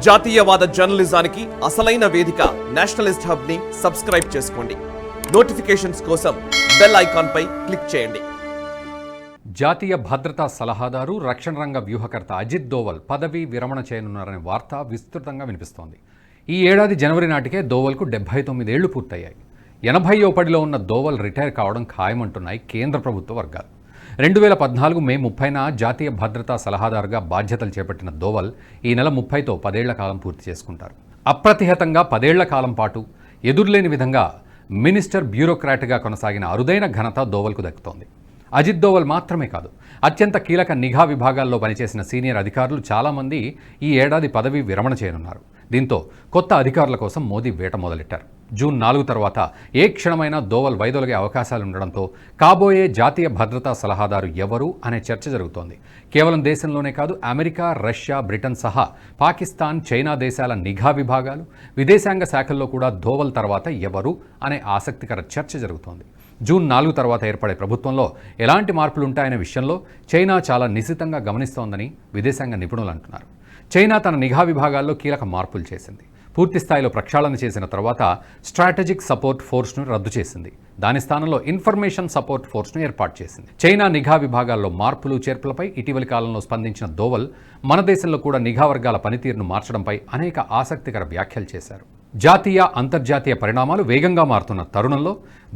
జాతీయవాద జర్నలిజానికి అసలైన వేదిక నేషనలిస్ట్ హబ్ ని సబ్స్క్రైబ్ చేసుకోండి. నోటిఫికేషన్స్ కోసం బెల్ ఐకాన్ పై క్లిక్ చేయండి. జాతీయ భద్రతా సలహాదారు, రక్షణ రంగ వ్యూహకర్త అజిత్ దోవల్ పదవీ విరమణ చేయనున్నారనే వార్త విస్తృతంగా వినిపిస్తోంది. ఈ ఏడాది జనవరి నాటికే దోవల్కు 79 ఏళ్లు పూర్తయ్యాయి. 80వ పడిలో ఉన్న దోవల్ రిటైర్ కావడం ఖాయమంటున్నాయి కేంద్ర ప్రభుత్వ వర్గాలు. 2014 మే 30న జాతీయ భద్రతా సలహాదారుగా బాధ్యతలు చేపట్టిన దోవల్ ఈ నెల 30తో 10 ఏళ్ల కాలం పూర్తి చేసుకుంటారు. అప్రతిహతంగా 10 ఏళ్ల కాలం పాటు ఎదురులేని విధంగా మినిస్టర్ బ్యూరోక్రాట్గా కొనసాగిన అరుదైన ఘనత దోవల్కు దక్కుతోంది. అజిత్ దోవల్ మాత్రమే కాదు, అత్యంత కీలక నిఘా విభాగాల్లో పనిచేసిన సీనియర్ అధికారులు చాలామంది ఈ ఏడాది పదవీ విరమణ చేయనున్నారు. దీంతో కొత్త అధికారుల కోసం మోదీ వేట మొదలెట్టారు. జూన్ 4 తర్వాత ఏ క్షణమైనా దోవల్ వైదొలిగే అవకాశాలుండడంతో కాబోయే జాతీయ భద్రతా సలహాదారు ఎవరు అనే చర్చ జరుగుతోంది. కేవలం దేశంలోనే కాదు, అమెరికా, రష్యా, బ్రిటన్ సహా పాకిస్తాన్, చైనా దేశాల నిఘా విభాగాలు, విదేశాంగ శాఖల్లో కూడా దోవల్ తర్వాత ఎవరు అనే ఆసక్తికర చర్చ జరుగుతోంది. జూన్ 4 తర్వాత ఏర్పడే ప్రభుత్వంలో ఎలాంటి మార్పులుంటాయనే విషయంలో చైనా చాలా నిశితంగా గమనిస్తోందని విదేశాంగ నిపుణులు అంటున్నారు. చైనా తన నిఘా విభాగాల్లో కీలక మార్పులు చేసింది. పూర్తి స్థాయిలో ప్రక్షాళన చేసిన తర్వాత స్ట్రాటజిక్ సపోర్ట్ ఫోర్స్ను రద్దు చేసింది. దాని స్థానంలో ఇన్ఫర్మేషన్ సపోర్ట్ ఫోర్స్ను ఏర్పాటు చేసింది. చైనా నిఘా విభాగాల్లో మార్పులు చేర్పులపై ఇటీవలి కాలంలో స్పందించిన దోవల్ మన దేశంలో కూడా నిఘా వర్గాల పనితీరును మార్చడంపై అనేక ఆసక్తికర వ్యాఖ్యలు చేశారు. జాతీయ, అంతర్జాతీయ పరిణామాలు వేగంగా మారుతున్న తరుణంలో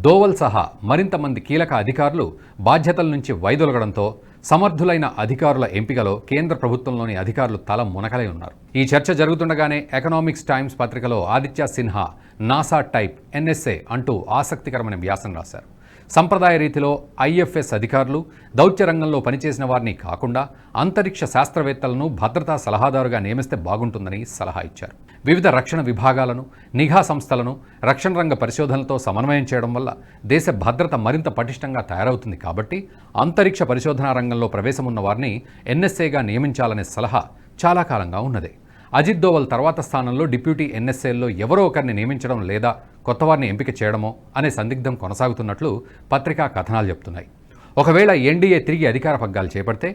దోవల్ సహా మరింత మంది కీలక అధికారులు బాధ్యతల నుంచి వైదొలగడంతో సమర్థులైన అధికారుల ఎంపికలో కేంద్ర ప్రభుత్వంలోని అధికారులు తల మునకలై ఉన్నారు. ఈ చర్చ జరుగుతుండగానే ఎకనామిక్స్ టైమ్స్ పత్రికలో Aditya Sinha NASA type NSA అంటూ ఆసక్తికరమైన వ్యాసం రాశారు. సంప్రదాయ రీతిలో IFS అధికారులు దౌత్య రంగంలో పనిచేసిన వారిని కాకుండా అంతరిక్ష శాస్త్రవేత్తలను భద్రతా సలహాదారుగా నియమిస్తే బాగుంటుందని సలహా ఇచ్చారు. వివిధ రక్షణ విభాగాలను, నిఘా సంస్థలను రక్షణ రంగ పరిశోధనలతో సమన్వయం చేయడం వల్ల దేశ భద్రత మరింత పటిష్టంగా తయారవుతుంది. కాబట్టి అంతరిక్ష పరిశోధనా రంగంలో ప్రవేశమున్న వారిని NSAగా నియమించాలనే సలహా చాలా కాలంగా ఉన్నదే. అజిత్ దోవల్ తర్వాత స్థానంలో డిప్యూటీ NSAల్లో ఎవరో ఒకరిని నియమించడం లేదా కొత్తవారిని ఎంపిక చేయడమో అనే సందిగ్ధం కొనసాగుతున్నట్లు పత్రికా కథనాలు చెప్తున్నాయి. ఒకవేళ NDA తిరిగి అధికార పగ్గాలు చేపడితే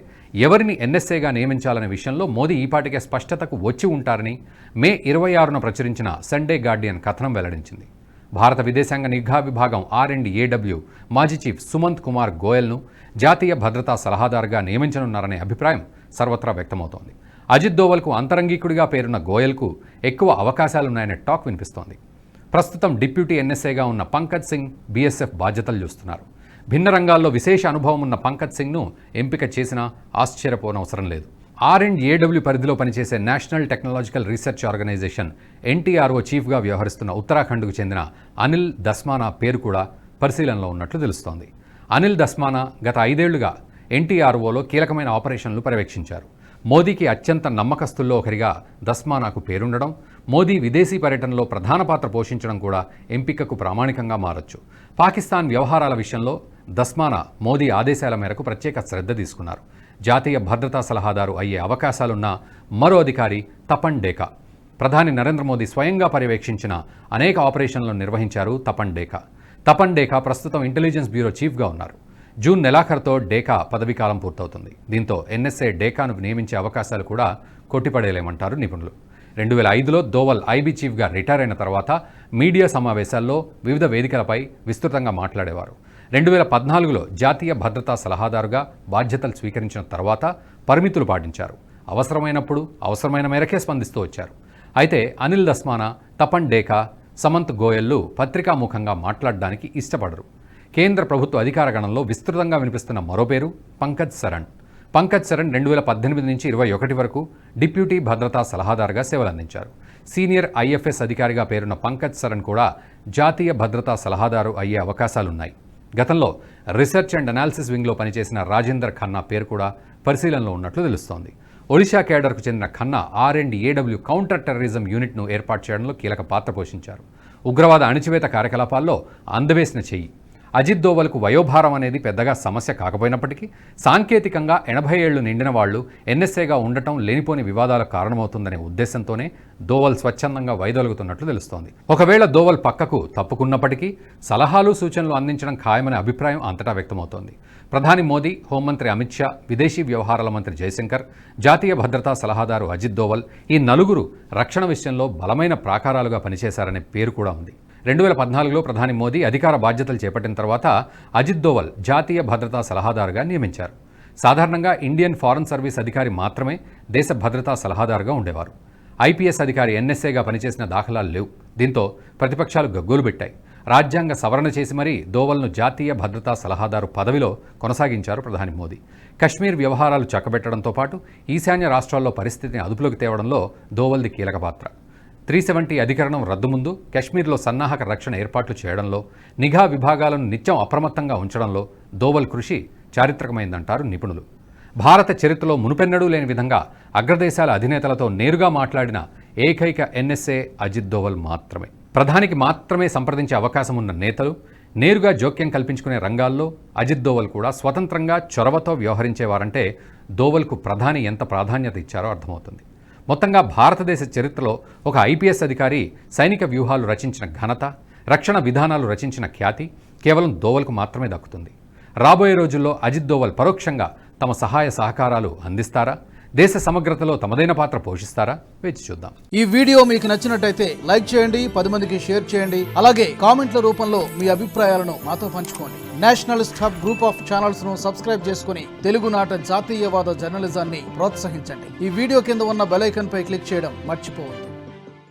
ఎవరిని NSAగా నియమించాలనే విషయంలో మోదీ ఈపాటికే స్పష్టతకు వచ్చి ఉంటారని మే 26న ప్రచురించిన సండే గార్డియన్ కథనం వెల్లడించింది. భారత విదేశాంగ నిఘా విభాగం R&AW మాజీ చీఫ్ సుమంత్ కుమార్ గోయల్ను జాతీయ భద్రతా సలహాదారుగా నియమించనున్నారనే అభిప్రాయం సర్వత్రా వ్యక్తమవుతోంది. అజిత్ దోవల్కు అంతరంగికుడిగా పేరున్న గోయల్కు ఎక్కువ అవకాశాలున్నాయనే టాక్ వినిపిస్తోంది. ప్రస్తుతం డిప్యూటీ NSAగా ఉన్న పంకజ్ సింగ్ BSF బాధ్యతలు చూస్తున్నారు. భిన్న రంగాల్లో విశేష అనుభవం ఉన్న పంకజ్ సింగ్ను ఎంపిక చేసినా ఆశ్చర్యపోనవసరం లేదు. R&AW పరిధిలో పనిచేసే national technological research organisation NTRO చీఫ్గా వ్యవహరిస్తున్న ఉత్తరాఖండ్కు చెందిన అనిల్ దస్మానా పేరు కూడా పరిశీలనలో ఉన్నట్లు తెలుస్తోంది. అనిల్ దస్మానా గత 5 ఏళ్లుగా NTROలో కీలకమైన ఆపరేషన్లు పర్యవేక్షించారు. మోదీకి అత్యంత నమ్మకస్తుల్లో ఒకరిగా దస్మానాకు పేరుండడం, మోదీ విదేశీ పర్యటనలో ప్రధాన పాత్ర పోషించడం కూడా ఎంపికకు ప్రామాణికంగా మారొచ్చు. పాకిస్తాన్ వ్యవహారాల విషయంలో దస్మానా మోదీ ఆదేశాల మేరకు ప్రత్యేక శ్రద్ధ తీసుకున్నారు. జాతీయ భద్రతా సలహాదారు అయ్యే అవకాశాలున్న మరో అధికారి తపన్ డేకా. ప్రధాని నరేంద్ర మోదీ స్వయంగా పర్యవేక్షించిన అనేక ఆపరేషన్లను నిర్వహించారు తపన్ డేకా. తపన్ డేకా ప్రస్తుతం ఇంటెలిజెన్స్ బ్యూరో చీఫ్గా ఉన్నారు. జూన్ నెలాఖరుతో డేకా పదవీకాలం పూర్తవుతుంది. దీంతో NSA డేకాను నియమించే అవకాశాలు కూడా కొట్టిపడేలేమంటారు నిపుణులు. 2005లో దోవల్ IB చీఫ్గా రిటైర్ అయిన తర్వాత మీడియా సమావేశాల్లో వివిధ వేదికలపై విస్తృతంగా మాట్లాడేవారు. 2014లో జాతీయ భద్రతా సలహాదారుగా బాధ్యతలు స్వీకరించిన తర్వాత పరిమితులు పాటించారు. అవసరమైనప్పుడు అవసరమైన మేరకే స్పందిస్తూ వచ్చారు. అయితే అనిల్ దస్మానా, తపన్ డేకా, సమంత్ గోయల్లు పత్రికాముఖంగా మాట్లాడడానికి ఇష్టపడరు. కేంద్ర ప్రభుత్వ అధికార గణంలో విస్తృతంగా వినిపిస్తున్న మరో పేరు పంకజ్ సరణ్. పంకజ్ సరణ్ 2018 నుంచి 2021 వరకు డిప్యూటీ భద్రతా సలహాదారుగా సేవలందించారు. సీనియర్ IFS అధికారిగా పేరున్న పంకజ్ సరణ్ కూడా జాతీయ భద్రతా సలహాదారు అయ్యే అవకాశాలున్నాయి. గతంలో రీసెర్చ్ అండ్ అనాలిసిస్ వింగ్లో పనిచేసిన రాజేందర్ ఖన్నా పేరు కూడా పరిశీలనలో ఉన్నట్లు తెలుస్తోంది. ఒడిషా కేడర్కు చెందిన ఖన్నా R&AW కౌంటర్ టెర్రరిజం యూనిట్ను ఏర్పాటు చేయడంలో కీలక పాత్ర పోషించారు. ఉగ్రవాద అణచివేత కార్యకలాపాల్లో అందవేసిన చెయ్యి. అజిత్ దోవల్కు వయోభారం అనేది పెద్దగా సమస్య కాకపోయినప్పటికీ సాంకేతికంగా 80 ఏళ్లు నిండిన వాళ్లు NSAగా ఉండటం లేనిపోని వివాదాలకు కారణమవుతుందనే ఉద్దేశంతోనే దోవల్ స్వచ్ఛందంగా వైదొలుగుతున్నట్లు తెలుస్తోంది. ఒకవేళ దోవల్ పక్కకు తప్పుకున్నప్పటికీ సలహాలు, సూచనలు అందించడం ఖాయమనే అభిప్రాయం అంతటా వ్యక్తమవుతోంది. ప్రధాని మోదీ, హోంమంత్రి అమిత్ షా, విదేశీ వ్యవహారాల మంత్రి జయశంకర్, జాతీయ భద్రతా సలహాదారు అజిత్ దోవల్ ఈ నలుగురు రక్షణ విషయంలో బలమైన ప్రాకారాలుగా పనిచేశారనే పేరు కూడా ఉంది. 2014లో ప్రధాని మోదీ అధికార బాధ్యతలు చేపట్టిన తర్వాత అజిత్ దోవల్ జాతీయ భద్రతా సలహాదారుగా నియమించారు. సాధారణంగా ఇండియన్ ఫారెన్ సర్వీస్ అధికారి మాత్రమే దేశ భద్రతా సలహాదారుగా ఉండేవారు. ఐపీఎస్ అధికారి ఎన్ఎస్ఏగా పనిచేసిన దాఖలాలు లేవు. దీంతో ప్రతిపక్షాలు గగ్గోలు పెట్టాయి. రాజ్యాంగ సవరణ చేసి మరీ దోవల్ను జాతీయ భద్రతా సలహాదారు పదవిలో కొనసాగించారు ప్రధాని మోదీ. కశ్మీర్ వ్యవహారాలు చక్కబెట్టడంతో పాటు ఈశాన్య రాష్ట్రాల్లో పరిస్థితిని అదుపులోకి తేవడంలో దోవల్ది కీలక పాత్ర. 370 అధికరణం రద్దు ముందు కశ్మీర్లో సన్నాహక రక్షణ ఏర్పాట్లు చేయడంలో, నిఘా విభాగాలను నిత్యం అప్రమత్తంగా ఉంచడంలో దోవల్ కృషి చారిత్రకమైందంటారు నిపుణులు. భారత చరిత్రలో మునుపెన్నడూ లేని విధంగా అగ్రదేశాల అధినేతలతో నేరుగా మాట్లాడిన ఏకైక ఎన్ఎస్ఏ అజిత్ దోవల్ మాత్రమే. ప్రధానికి మాత్రమే సంప్రదించే అవకాశం ఉన్న నేతలు, నేరుగా జోక్యం కల్పించుకునే రంగాల్లో అజిత్ దోవల్ కూడా స్వతంత్రంగా చొరవతో వ్యవహరించేవారంటే దోవల్కు ప్రధాని ఎంత ప్రాధాన్యత ఇచ్చారో అర్థమవుతుంది. మొత్తంగా భారతదేశ చరిత్రలో ఒక ఐపీఎస్ అధికారి సైనిక వ్యూహాలు రచించిన ఘనత, రక్షణ విధానాలు రచించిన ఖ్యాతి కేవలం దోవల్కు మాత్రమే దక్కుతుంది. రాబోయే రోజుల్లో అజిత్ దోవల్ పరోక్షంగా తమ సహాయ సహకారాలు అందిస్తారా? దేశ సమగ్రతలో తమదైన పాత్ర పోషిస్తారా? వేచి చూద్దాం. ఈ వీడియో మీకు నచ్చినట్టయితే లైక్ చేయండి, 10 మందికి షేర్ చేయండి. అలాగే కామెంట్ల రూపంలో మీ అభిప్రాయాలను మాతో పంచుకోండి. Nationalist hub group of channels ను సబ్స్క్రైబ్ చేసుకుని తెలుగునాట జాతీయవాద జర్నలిజాన్ని ప్రోత్సహించండి. ఈ వీడియో కింద ఉన్న బెల్ ఐకాన్ పై క్లిక్ చేయడం మర్చిపోవద్దు.